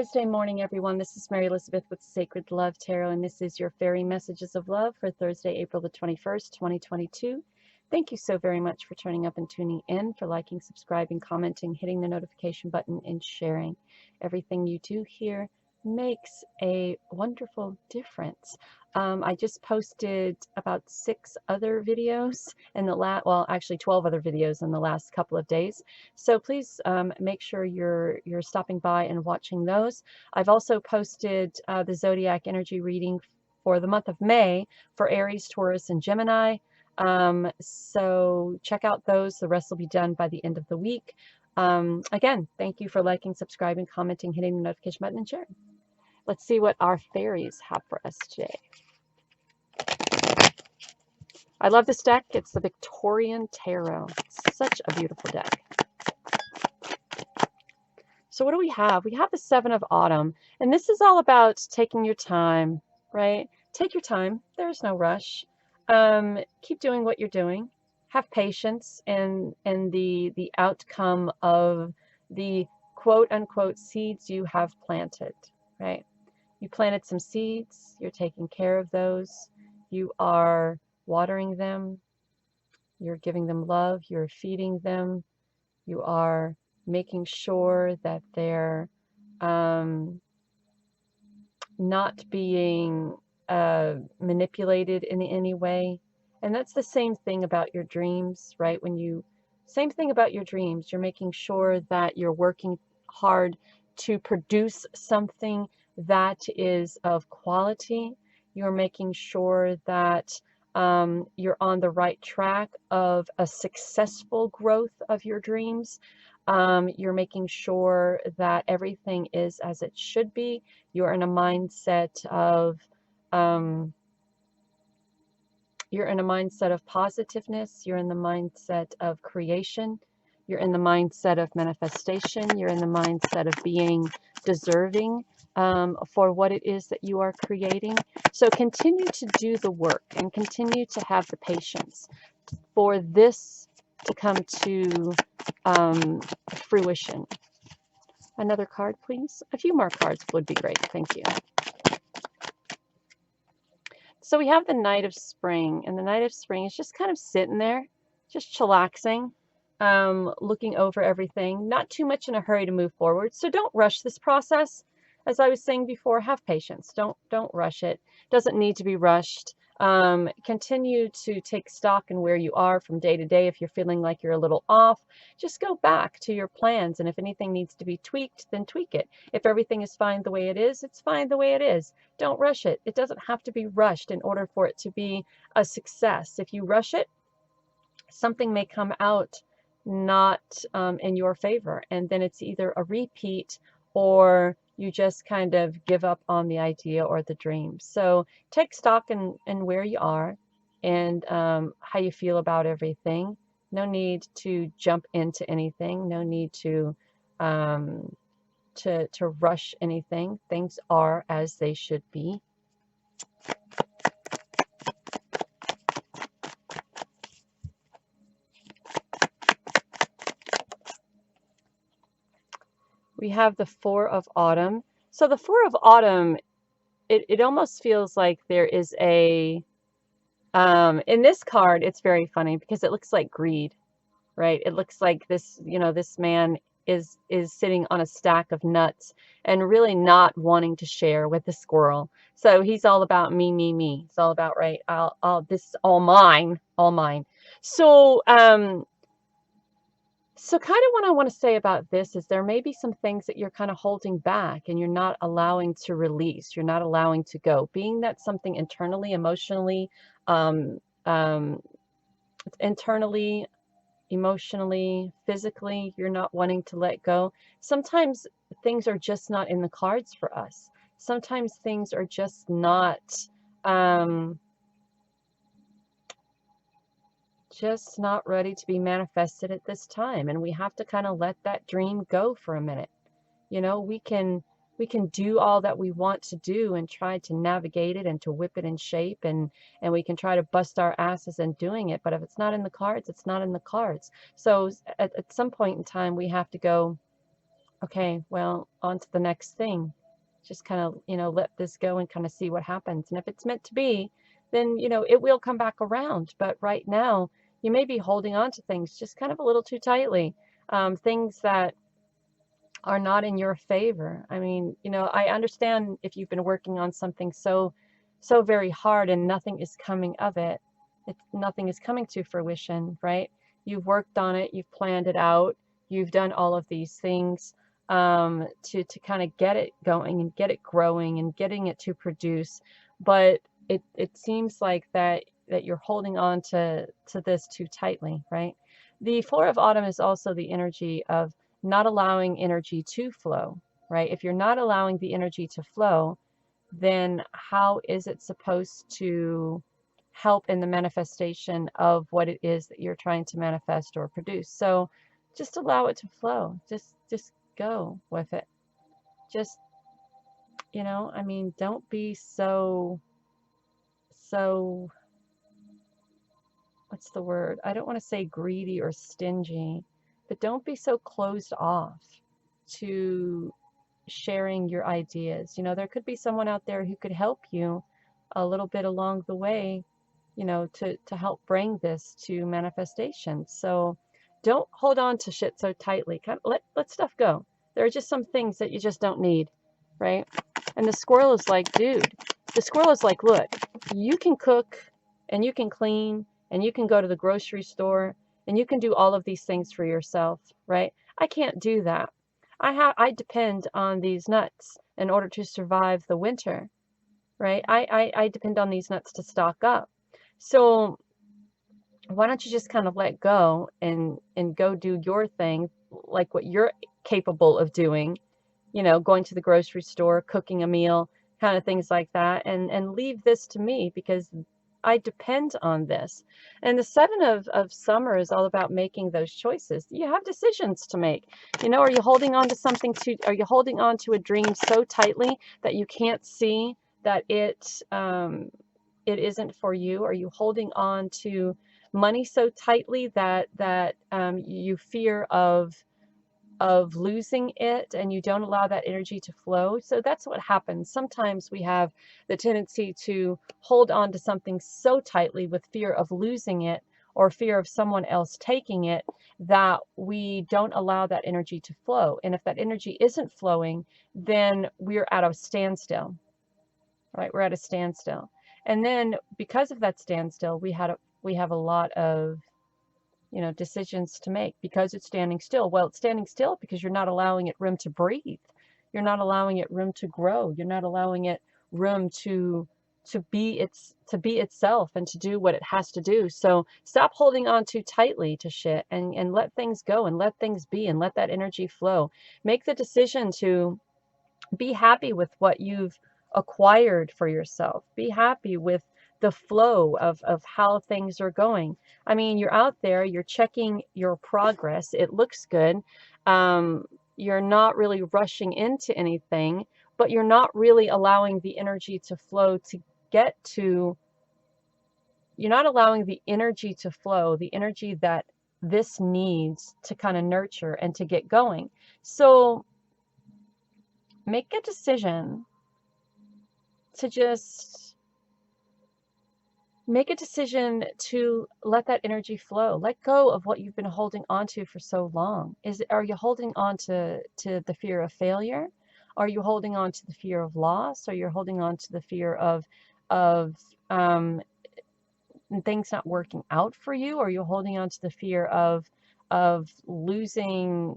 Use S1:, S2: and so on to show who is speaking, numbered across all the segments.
S1: Thursday morning, everyone. This is Mary Elizabeth with Sacred Love Tarot, and this is your fairy messages of love for Thursday, April the 21st, 2022. Thank you so very much for turning up and tuning in, for liking, subscribing, commenting, hitting the notification button, and sharing. Everything you do here makes a wonderful difference. I just posted about 6 other videos in the well, actually 12 other videos in the last couple of days. So please make sure you're stopping by and watching those. I've also posted the zodiac energy reading for the month of May for Aries, Taurus, and Gemini. So check out those. The rest will be done by the end of the week. Again, thank you for liking, subscribing, commenting, hitting the notification button, and sharing. Let's see what our fairies have for us today. I love this deck. It's the Victorian Tarot. It's such a beautiful deck. So what do we have? We have the Seven of Autumn, and this is all about taking your time, right? Take your time. There's no rush. Keep doing what you're doing. Have patience in the outcome of the quote-unquote seeds you have planted, right? You planted some seeds. You're taking care of those. You are watering them. You're giving them love. You're feeding them. You are making sure that they're not being manipulated in any way. And that's the same thing about your dreams, right? Same thing about your dreams. You're making sure that you're working hard to produce something that is of quality. You're making sure that you're on the right track of a successful growth of your dreams. You're making sure that everything is as it should be. You're in a mindset of positiveness. You're in the mindset of creation. You're in the mindset of manifestation. You're in the mindset of being deserving for what it is that you are creating. So continue to do the work and continue to have the patience for this to come to fruition. Another card, please. A few more cards would be great. Thank you. So we have the Knight of Spring, and the Knight of Spring is just kind of sitting there, just chillaxing, looking over everything, not too much in a hurry to move forward. So don't rush this process. As I was saying before, have patience. Don't rush it. It doesn't need to be rushed. Continue to take stock in where you are from day to day. If you're feeling like you're a little off, just go back to your plans. And if anything needs to be tweaked, then tweak it. If everything is fine the way it is, it's fine the way it is. Don't rush it. It doesn't have to be rushed in order for it to be a success. If you rush it, something may come out not in your favor. And then it's either a repeat or you just kind of give up on the idea or the dream. So take stock in where you are and how you feel about everything. No need to jump into anything. No need to rush anything. Things are as they should be. We have the Four of Autumn. So the Four of Autumn, it almost feels like there is a, in this card, it's very funny because it looks like greed, right? It looks like this, this man is sitting on a stack of nuts and really not wanting to share with the squirrel. So he's all about me, me, me. It's all about, right, this is all mine, all mine. So, So kind of what I want to say about this is there may be some things that you're kind of holding back and you're not allowing to release. You're not allowing to go. Being that something internally, emotionally, physically, you're not wanting to let go. Sometimes things are just not in the cards for us. Sometimes things are just not ready to be manifested at this time, and we have to kind of let that dream go for a minute. We can do all that we want to do and try to navigate it and to whip it in shape, and we can try to bust our asses in doing it, but if it's not in the cards, it's not in the cards. So at some point in time we have to go, okay, well, on to the next thing. Just kind of, let this go and kind of see what happens. And if it's meant to be, then, it will come back around. But right now, you may be holding on to things just kind of a little too tightly. Things that are not in your favor. I mean, I understand if you've been working on something so very hard and nothing is coming of it. Nothing is coming to fruition, right? You've worked on it, you've planned it out, you've done all of these things to kind of get it going and get it growing and getting it to produce. But it seems like that you're holding on to this too tightly, right? The Four of Autumn is also the energy of not allowing energy to flow, right? If you're not allowing the energy to flow, then how is it supposed to help in the manifestation of what it is that you're trying to manifest or produce? So just allow it to flow. Just go with it. Just, I mean, don't be so what's the word? I don't want to say greedy or stingy, but don't be so closed off to sharing your ideas. There could be someone out there who could help you a little bit along the way, to help bring this to manifestation. So don't hold on to shit so tightly. Kind of let stuff go. There are just some things that you just don't need, right? And the squirrel is like, dude, the squirrel is like, look, you can cook and you can clean and you can go to the grocery store and you can do all of these things for yourself, right? I can't do that. I depend on these nuts in order to survive the winter, right? I depend on these nuts to stock up. So why don't you just kind of let go and go do your thing, like what you're capable of doing, going to the grocery store, cooking a meal, kind of things like that, and leave this to me because I depend on this. And the Seven of Summer is all about making those choices. You have decisions to make. Are you holding on to something are you holding on to a dream so tightly that you can't see that it isn't for you? Are you holding on to money so tightly that you fear of losing it and you don't allow that energy to flow? So that's what happens. Sometimes we have the tendency to hold on to something so tightly with fear of losing it or fear of someone else taking it that we don't allow that energy to flow. And if that energy isn't flowing, then we're at a standstill, right? We're at a standstill. And then because of that standstill, we have a lot of decisions to make because it's standing still. Well, it's standing still because you're not allowing it room to breathe. You're not allowing it room to grow. You're not allowing it room to be itself and to do what it has to do. So stop holding on too tightly to shit and let things go and let things be and let that energy flow. Make the decision to be happy with what you've acquired for yourself. Be happy with the flow of how things are going. I mean, you're out there, you're checking your progress. It looks good. You're not really rushing into anything, but you're not really allowing the energy to flow to get to, you're not allowing the energy to flow, the energy that this needs to kind of nurture and to get going. So make a decision to just make a decision to let that energy flow. Let go of what you've been holding on to for so long. Are you holding on to the fear of failure? Are you holding on to the fear of loss? Are you holding on to the fear of things not working out for you? Or are you holding on to the fear of losing,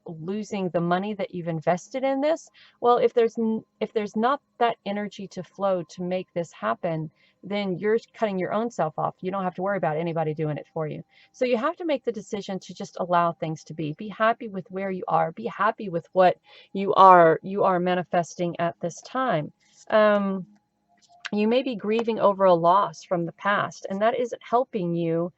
S1: losing the money that you've invested in this? Well, if there's not that energy to flow to make this happen, then you're cutting your own self off. You don't have to worry about anybody doing it for you. So you have to make the decision to just allow things to be. Be happy with where you are. Be happy with what you are manifesting at this time. You may be grieving over a loss from the past, and that isn't helping you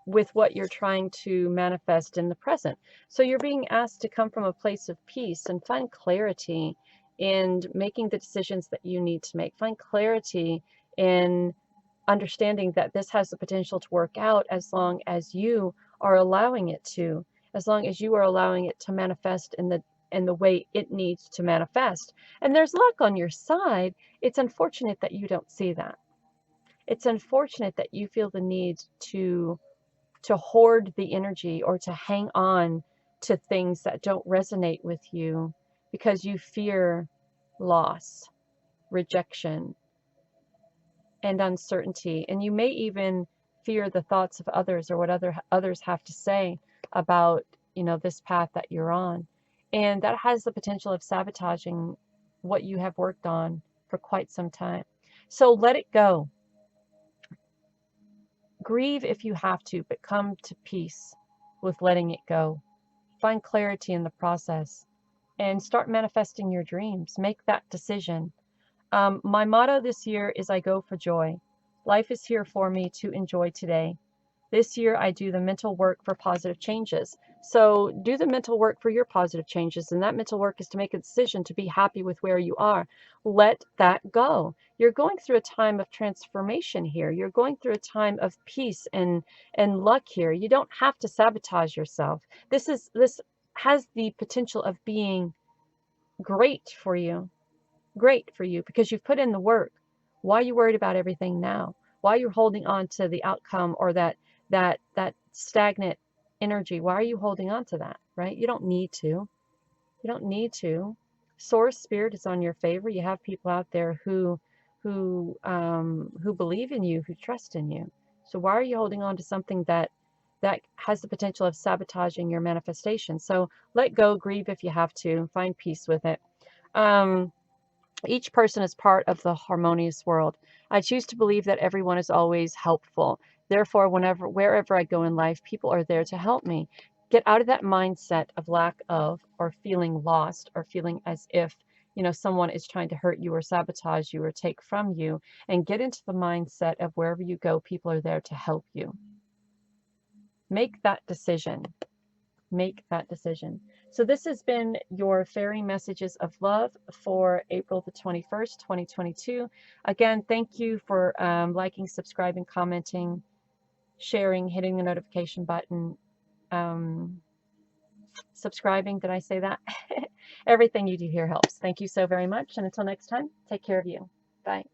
S1: with what you're trying to manifest in the present. So you're being asked to come from a place of peace and find clarity in making the decisions that you need to make. Find clarity in understanding that this has the potential to work out as long as you are allowing it to. as long as you are allowing it to manifest in the way it needs to manifest. And there's luck on your side. It's unfortunate that you don't see that. It's unfortunate that you feel the need to hoard the energy or to hang on to things that don't resonate with you because you fear loss, rejection, and uncertainty. And you may even fear the thoughts of others or what others have to say about, this path that you're on. And that has the potential of sabotaging what you have worked on for quite some time. So let it go. Grieve if you have to, but come to peace with letting it go. Find clarity in the process and start manifesting your dreams. Make that decision. My motto this year is I go for joy. Life is here for me to enjoy today. This year, I do the mental work for positive changes. So do the mental work for your positive changes. And that mental work is to make a decision to be happy with where you are. Let that go. You're going through a time of transformation here. You're going through a time of peace and luck here. You don't have to sabotage yourself. This has the potential of being great for you. Great for you because you've put in the work. Why are you worried about everything now? Why are you holding on to the outcome or that stagnant energy? Why are you holding on to that, right? You don't need to. You don't need to. Source spirit is on your favor. You have people out there who believe in you, who trust in you. So why are you holding on to something that has the potential of sabotaging your manifestation? So let go, grieve if you have to, find peace with it. Each person is part of the harmonious world. I choose to believe that everyone is always helpful. Therefore, wherever I go in life, people are there to help me. Get out of that mindset of lack of, or feeling lost, or feeling as if, someone is trying to hurt you or sabotage you or take from you, and get into the mindset of wherever you go, people are there to help you. Make that decision. Make that decision. So this has been your fairy messages of love for April the 21st, 2022. Again, thank you for liking, subscribing, commenting, sharing, hitting the notification button, subscribing. Did I say that? Everything you do here helps. Thank you so very much. And until next time, take care of you. Bye.